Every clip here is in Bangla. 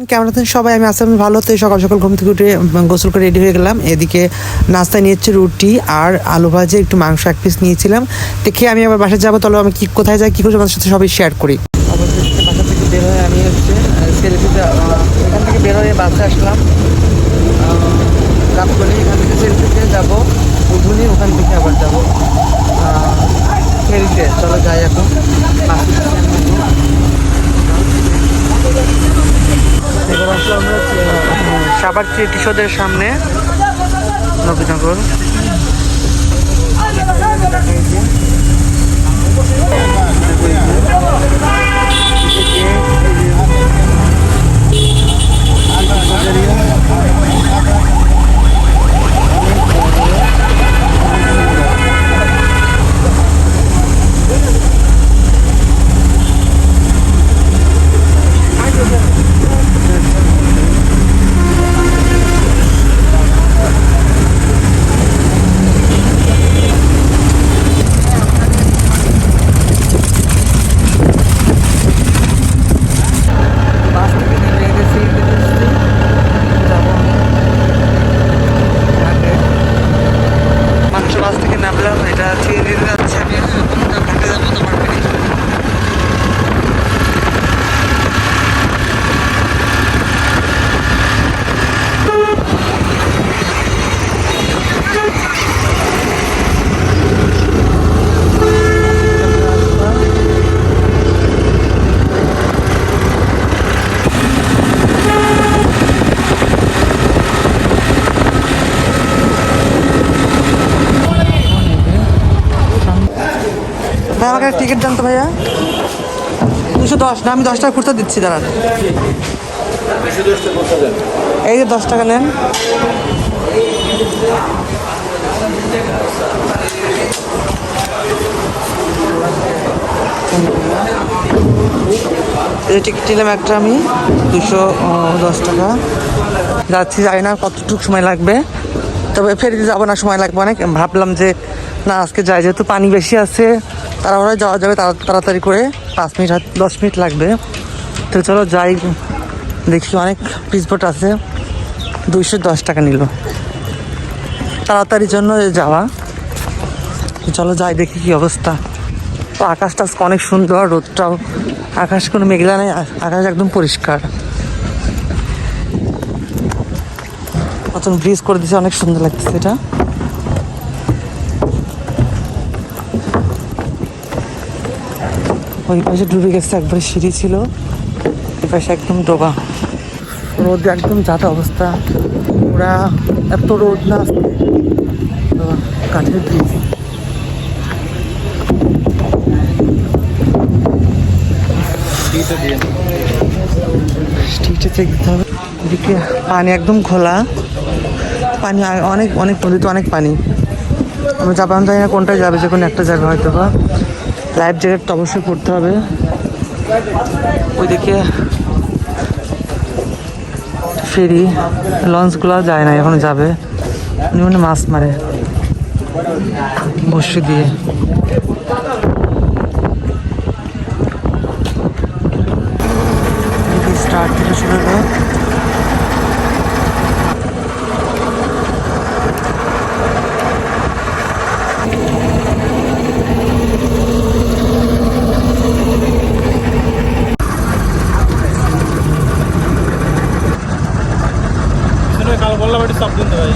কেমন আছেন সবাই? আমি আসলে ভালো। তো সকাল সকাল ঘুম থেকে উঠে গোসল করে রেডি হয়ে গেলাম। এদিকে নাস্তা নিয়েছি রুটি আর আলু ভাজি, একটু মাংস 1 পিস নিয়েছিলাম। দেখে আমি আবার বাসায় যাবো, তাহলে আমি কোথায় যাই, কী করে আমাদের সাথে সবাই শেয়ার করি। অবশ্যই বাসা থেকে বের হয়ে আমি সেলফিতে এখান থেকে বের হয়ে বাসে আসলাম রামগলি। এখান থেকে সেলফিতে যাবো উধুনি, ওখান থেকে আবার যাবো ফেরিতে। চলো যাই এখন। এবার আসলাম আমরা সাবার চিটিসদের সামনে, নবীনগর। ভাই আমাকে টিকিট দেন তো ভাইয়া। 210 না, আমি 10 টাকা খুঁজতে দিচ্ছি, দাঁড়ান। এই যে 10 টাকা নেন। এই টিকিট নিলাম একটা আমি, 210 টাকা। যাচ্ছি, জানি না কতটুকু সময় লাগবে, তবে ফেরিতে যাবো না, সময় লাগবে অনেক। ভাবলাম যে না, আজকে যাই, যেহেতু পানি বেশি আছে, তাড়াহুড়ো যাওয়া যাবে, তাড়াতাড়ি করে 5 মিনিট 10 মিনিট লাগবে। তো চলো যাই, দেখি অনেক পিসবোট আছে। 210 টাকা নিল তাড়াতাড়ির জন্য যাওয়া। চলো যাই, দেখি কি অবস্থা। তো আকাশটা আজকে অনেক সুন্দর, রোদটাও, আকাশ কোনো মেঘলা নেই, আকাশ একদম পরিষ্কার। নতুন ব্রিজ করে দিয়েছে, অনেক সুন্দর লাগতেছে এটা। ওই পাশে ডুবে গেছে, একবার সিঁড়ি ছিল, এই পাশে একদম ডোবা। রোদ একদম যাতা অবস্থা, ওরা এত রোদ না, কাঠের ব্রিজ। স্ট্রিটে চেক দিতে হবে। এদিকে পানি একদম খোলা, পানি অনেক অনেক, নদীতে অনেক পানি। আমি জাপান জানি না কোনটায় যাবে, যে কোনো একটা যাবে হয়তো বা। লাইফ জ্যাকেট তো অবশ্যই পড়তে হবে। ওইদিকে ফেরি লঞ্চগুলো যায় না, এখন যাবে, মানে মাছ মারে বসে দিয়ে। স্টার্ট থেকে শুরু হবে। কাল বললাম একটু চাপ দিতে ভাই।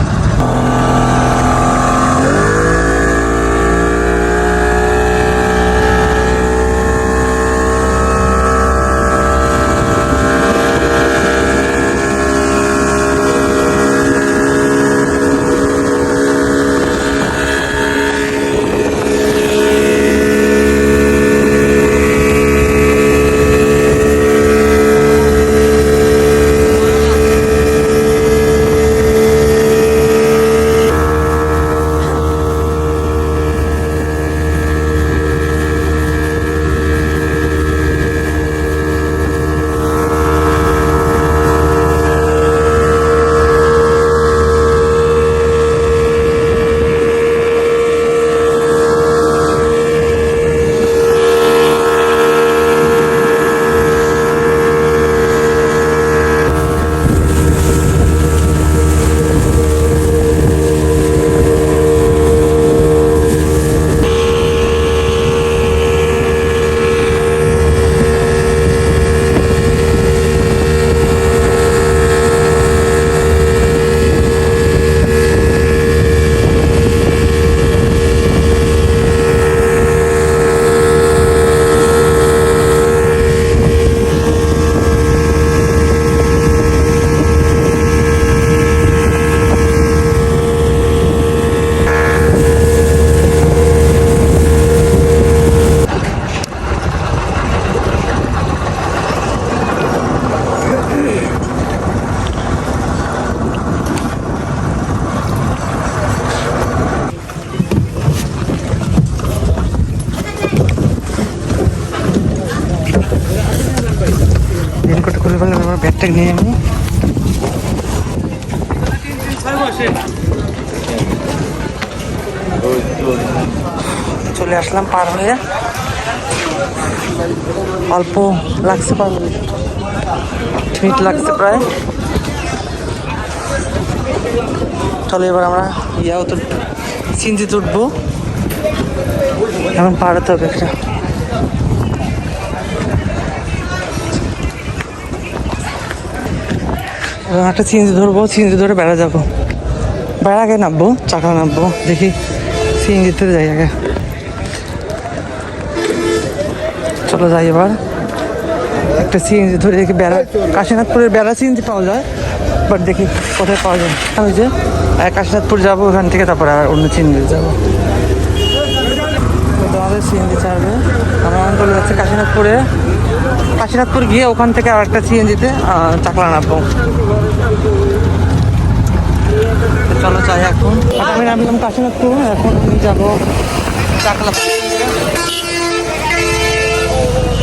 ব্যাগটা নিয়ে আমি চলে আসলাম পার হয়ে, অল্প লাগছে, 5 মিনিট লাগছে প্রায়। চলো এবার আমরা তো সিএনজিতে উঠবো, এখন পাড়াতে হবে একটা। একটা সিএনজি ধরবো, সিএনজি ধরে বেড়া যাবো, বেড়া আগে নামবো, চাকা নামবো, দেখি সিএনজিতে যাই আগে। চলো যাই এবার, একটা সিএনজি ধরে দেখি বেড়া, কাশীনাথপুরের বেড়া সিএনজি পাওয়া যায়, বাট দেখি কোথায় পাওয়া যায়। ওই যে কাশীনাথপুর যাবো, ওখান থেকে তারপরে আর অন্য সিএনজি যাবো। আমাদের সিএনজি ছাড়বে, আমরা চলে যাচ্ছি কাশীনাথপুরে। কাশীনাথপুর গিয়ে ওখান থেকে আর একটা সিএনজিতে চাকলা নামবো। চলো যাই এখন। আমি নামলাম কাশীনাথপুর, এখন আমি যাবো চাকলা,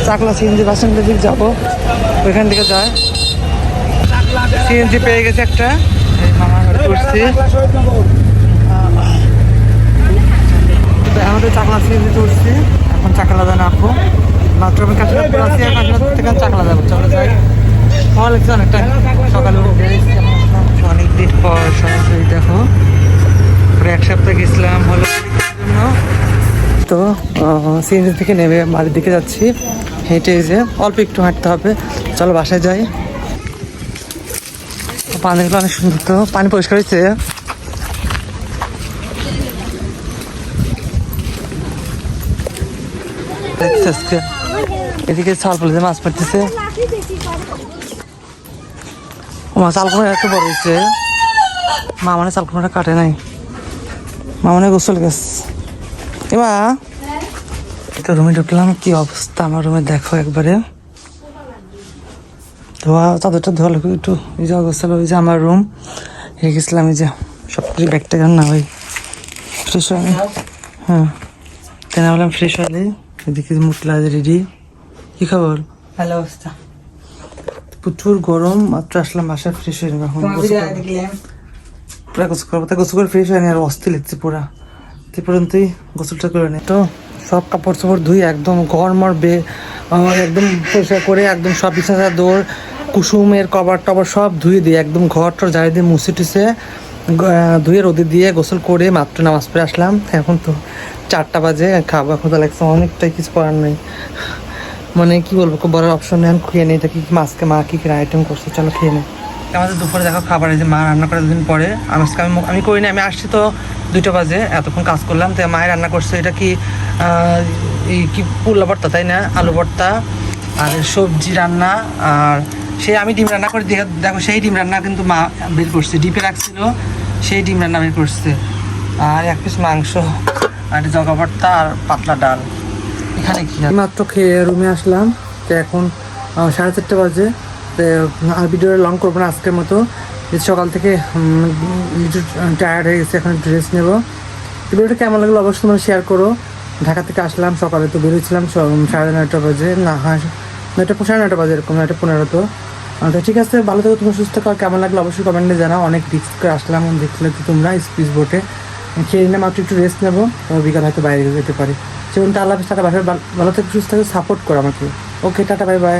চাকলা সিএনজি বাস স্ট্যান্ডের দিকে যাবো, ওইখান থেকে যায়। সিএনজি পেয়ে গেছে একটা, এই মামা ঘরে করছি। আমাদের চাকলা সিএনজি তুলছি, এখন চাকলা যায় নামবো। মাত্র আমি কাশীনাথপুর আছি, আর কাশীনাথপুর থেকে চাকলা যাবো। চলো যাই, ভালো লাগছে অনেকটা, সকালে অনেক দিন পর সরাসরি দেখো। এক সপ্তাহ গেছিলাম হলো জন্য, তো সিএনজি থেকে নেমে বাড়ির দিকে যাচ্ছি হেঁটে, যে অল্প একটু হাঁটতে হবে। চলো বাসায় যাই। পানিগুলো অনেক সুন্দর, তো পানি পরিষ্কার হয়েছে। এদিকে চাল পড়েছে, মাছ পড়তেছে। মাছ চালকুমা এত বড় হয়েছে, মা মানে চালকুমাটা কাটে নাই, মা মানে গোসল গেছে। এমা তো রুমে ঢুকলাম, কি অবস্থা আমার রুমে দেখো একবারে। ধোয়া, চাদরটা ধোয়া লোক একটু, এই যে অবস্থা। ওই যে আমার রুম, রেখে গেছিলাম এই যে সব কিছু, ব্যাগটা কেন না ওই ফ্রেশ হয়নি। হ্যাঁ কেন বললাম ফ্রেশ হয়নি। এদিকে মুখলা রেডি। কি খবর? ভালো অবস্থা। প্রচুর গরম, মাত্র আসলাম বাসায়, ফ্রেশ হয়ে নেবে এখন। পুরা গোসল করবো, তা গোসল করে ফ্রেশ হয়নি, আর অস্থির লিখছে পুরা। তো পর্যন্তই গোসলটা করে নি। তো সব কাপড় চাপড় ধুই একদম ঘর মর একদম পরিষ্কার করে, একদম সব বিছানা দৌড়, কুসুমের কভার টভার সব ধুয়ে দিয়ে, একদম ঘর টর জারি দিয়ে মুছে টুছে ধুয়ে রোদে দিয়ে গোসল করে মাত্র নামাজ পড়ে আসলাম। এখন তো 4টা বাজে, খাবার খোঁজা লাগছে, অনেকটাই কিছু করার নেই। মানে কি বলবো, খুব বড় অপশন নেই, খেয়ে নেই। দেখি মাছকে মা কি আইটেম করছে, চলো খেয়ে নেই। আমাদের দুপুরে দেখো খাবার, এই যে মা রান্না করে দুদিন পরে। আমি করি না, আমি আসছি তো 2টা বাজে, এতক্ষণ কাজ করলাম। তো মায়ের রান্না করছে, এটা কি এই কি পুলা ভর্তা, তাই না? আলু ভর্তা আর সবজি রান্না। আর সেই আমি ডিম রান্না করে দেখো, সেই ডিম রান্না কিন্তু মা বের করছে, ডিপে রাখছিল, সেই ডিম রান্না বের করছে। আর 1 পিস মাংস, আর জগা ভর্তা, আর পাতলা ডাল। এখানে কি মাত্র খেয়ে রুমে আসলাম। তো এখন 4:30 বাজে। তো আর ভিডিওটা লং করবো না আজকের মতো, সকাল থেকে একটু টায়ার্ড হয়ে গেছে, এখন ড্রেস নেবো। ভিডিওটা কেমন লাগলো অবশ্যই তোমরা শেয়ার করো। ঢাকা থেকে আসলাম সকালে, তো বেরোচ্ছিলাম 9:30 বাজে, না হ্যাঁ 9:30 বাজে, এরকম 9:15। তো ঠিক আছে, ভালো থাকো, তোমার সুস্থ থাকো। কেমন লাগলো অবশ্যই কমেন্টে জানাও। অনেক রিস্ক করে আসলাম, দেখলে তো তোমরা স্পিড বোটে খেয়ে নিয়ে মাত্র একটু রেস্ট নেবো, বিকাল হয়তো বাইরে যেতে পারি। সেরকম আল্লাহ টাটা, ভালো থেকে সুস্থ থাকে, সাপোর্ট করো আমাকে। ওকে টাটা, বাই বাই।